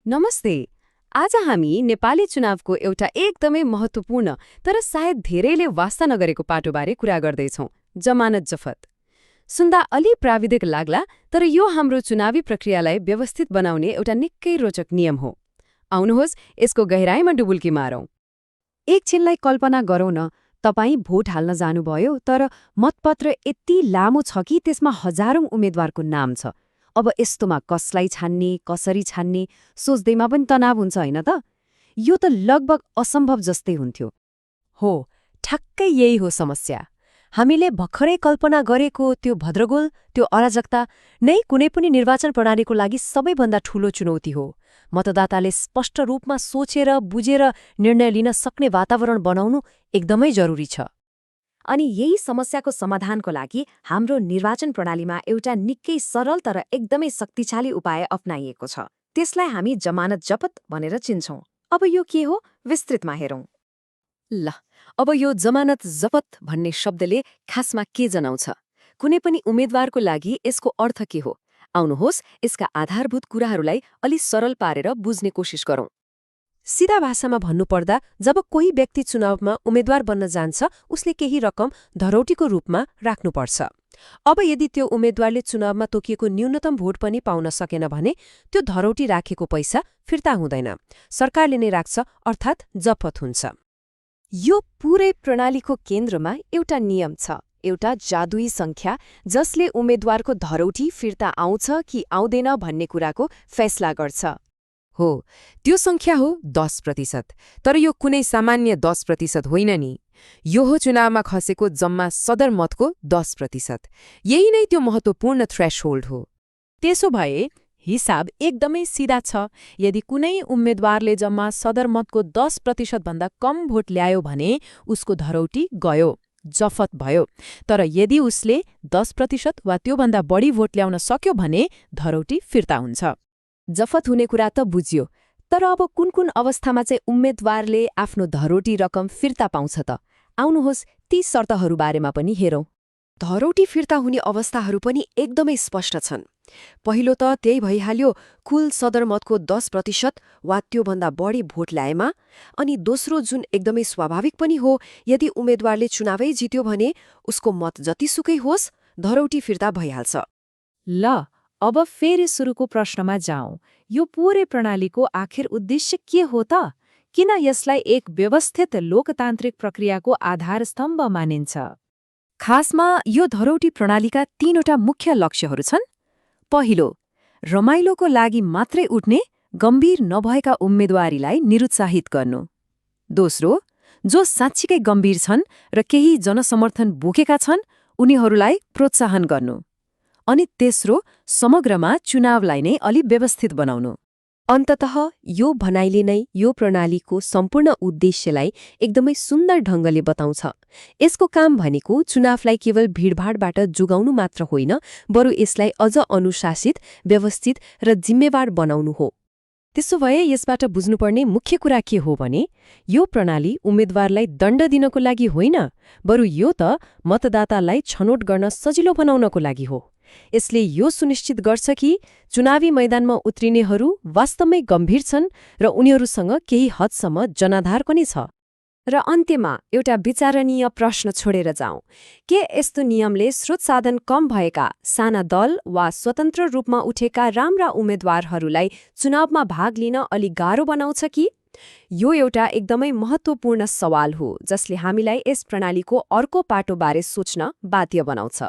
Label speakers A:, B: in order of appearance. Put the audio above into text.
A: नमस्ते। आज हामी नेपाली चुनावको एउटा एकदमै महत्त्वपूर्ण तर सायद धेरैले वास्ता नगरेको पाटोबारे कुरा गर्दैछौँ, जमानत जफत। सुन्दा अलि प्राविधिक लाग्ला, तर यो हाम्रो चुनावी प्रक्रियालाई व्यवस्थित बनाउने एउटा निकै रोचक नियम हो। आउनुहोस् यसको गहिराईमा डुबुल्की मारौँ। एकछिनलाई कल्पना गरौँ न, तपाईँ भोट हाल्न जानुभयो, तर मतपत्र यति लामो छ कि त्यसमा हजारौं उम्मेद्वारको नाम छ। अब यस्तोमा कसलाई छान्ने, कसरी छान्ने सोच्दैमा पनि तनाव हुन्छ होइन त? यो त लगभग असम्भव जस्तै हुन्थ्यो।
B: हो, ठ्याक्कै यही हो समस्या। हामीले भर्खरै कल्पना गरेको त्यो भद्रगोल, त्यो अराजकता नै कुनै पनि निर्वाचन प्रणालीको लागि सबैभन्दा ठूलो चुनौती हो। मतदाताले स्पष्ट रूपमा सोचेर बुझेर निर्णय लिन सक्ने वातावरण बनाउनु एकदमै जरुरी छ।
A: अनि यही समस्याको समाधानको लागि हाम्रो निर्वाचन प्रणालीमा एउटा निकै सरल तर एकदमै शक्तिशाली उपाय अपनाइएको छ। त्यसलाई हामी जमानत जफत भनेर चिन्छौँ। अब यो के हो, विस्तृतमा हेरौँ। ल, अब यो जमानत जफत भन्ने शब्दले खासमा के जनाउँछ? कुनै पनि उम्मेद्वारको लागि यसको अर्थ के हो? आउनुहोस् यसका आधारभूत कुराहरूलाई अलि सरल पारेर बुझ्ने कोसिस गरौँ।
B: सीधा भाषामा भन्नुपर्दा, जब कोही व्यक्ति चुनावमा उम्मेद्वार बन्न जान्छ, उसले केही रकम धरौटीको रूपमा राख्नुपर्छ। अब यदि त्यो उम्मेद्वारले चुनावमा तोकिएको न्यूनतम भोट पनि पाउन सकेन भने त्यो धरौटी राखेको पैसा फिर्ता हुँदैन, सरकारले नै राख्छ, अर्थात् जफत हुन्छ।
A: यो पूरै प्रणालीको केन्द्रमा एउटा नियम छ, एउटा जादुई संख्या जसले उम्मेद्वारको धरौटी फिर्ता आउँछ कि आउँदैन भन्ने कुराको फैसला गर्छ।
C: हो, त्यो संख्या हो 10%। तर यो कुनै सामान्य 10% होइन नि। यो हो चुनावमा खसेको जम्मा सदरमतको 10%। यही नै त्यो महत्त्वपूर्ण थ्रेशहोल्ड हो।
B: त्यसो भए हिसाब एकदमै सिधा छ। यदि कुनै उम्मेद्वारले जम्मा सदरमतको 10% भन्दा कम भोट ल्यायो भने उसको धरौटी गयो, जफत भयो। तर यदि उसले 10% वा त्योभन्दा बढी भोट ल्याउन सक्यो भने धरौटी फिर्ता हुन्छ।
A: जफत हुने कुरा त बुझियो, तर अब कुन कुन अवस्थामा चाहिँ उम्मेद्वारले आफ्नो धरोटी रकम फिर्ता पाउँछ त? आउनुहोस् ती शर्तहरू बारेमा पनि हेरौँ। धरोटी फिर्ता हुने अवस्थाहरू पनि एकदमै स्पष्ट छन्। पहिलो त त्यही भइहाल्यो, कुल सदरमतको 10% वा त्योभन्दा बढी भोट ल्याएमा। अनि दोस्रो, जुन एकदमै स्वाभाविक पनि हो, यदि उम्मेद्वारले चुनावै जित्यो भने उसको मत जतिसुकै होस्, धरौटी फिर्ता भइहाल्छ।
D: ल, अब फेरि सुरुको प्रश्नमा जाउँ। यो पूरै प्रणालीको आखिर उद्देश्य के हो त? किन यसलाई एक व्यवस्थित लोकतान्त्रिक प्रक्रियाको आधारस्तम्भ मानिन्छ?
A: खासमा यो धरौटी प्रणालीका 3वटा मुख्य लक्ष्यहरू छन्। पहिलो, रमाइलोको लागि मात्रै उठ्ने गम्भीर नभएका उम्मेद्वारीलाई निरुत्साहित गर्नु। दोस्रो, जो साँच्चीकै गम्भीर छन् र केही जनसमर्थन बोकेका छन् उनीहरूलाई प्रोत्साहन गर्नु। अनि तेस्रो, समग्रमा चुनावलाई नै अलि व्यवस्थित बनाउनु। अन्ततः यो भनाइले नै यो प्रणालीको सम्पूर्ण उद्देश्यलाई एकदमै सुन्दर ढङ्गले बताउँछ। यसको काम भनेको चुनावलाई केवल भिडभाडबाट जोगाउनु मात्र होइन, बरु यसलाई अझ अनुशासित, व्यवस्थित र जिम्मेवार बनाउनु हो। त्यसो भए यसबाट बुझ्नुपर्ने मुख्य कुरा के हो भने, यो प्रणाली उम्मेद्वारलाई दण्ड दिनको लागि होइन, बरु यो त मतदातालाई छनौट गर्न सजिलो बनाउनको लागि हो। यसले यो सुनिश्चित गर्छ कि चुनावी मैदानमा उत्रिनेहरू वास्तवमै गम्भीर छन् र उनीहरूसँग केही हदसम्म जनाधार पनि छ। र अन्त्यमा एउटा विचारणीय प्रश्न छोडेर जाउँ। के यस्तो नियमले स्रोत साधन कम भएका साना दल वा स्वतन्त्र रूपमा उठेका राम्रा उम्मेद्वारहरूलाई चुनावमा भाग लिन अलि गाह्रो बनाउँछ कि? यो एउटा एकदमै महत्त्वपूर्ण सवाल हो जसले हामीलाई यस प्रणालीको अर्को पाटोबारे सोच्न बाध्य बनाउँछ।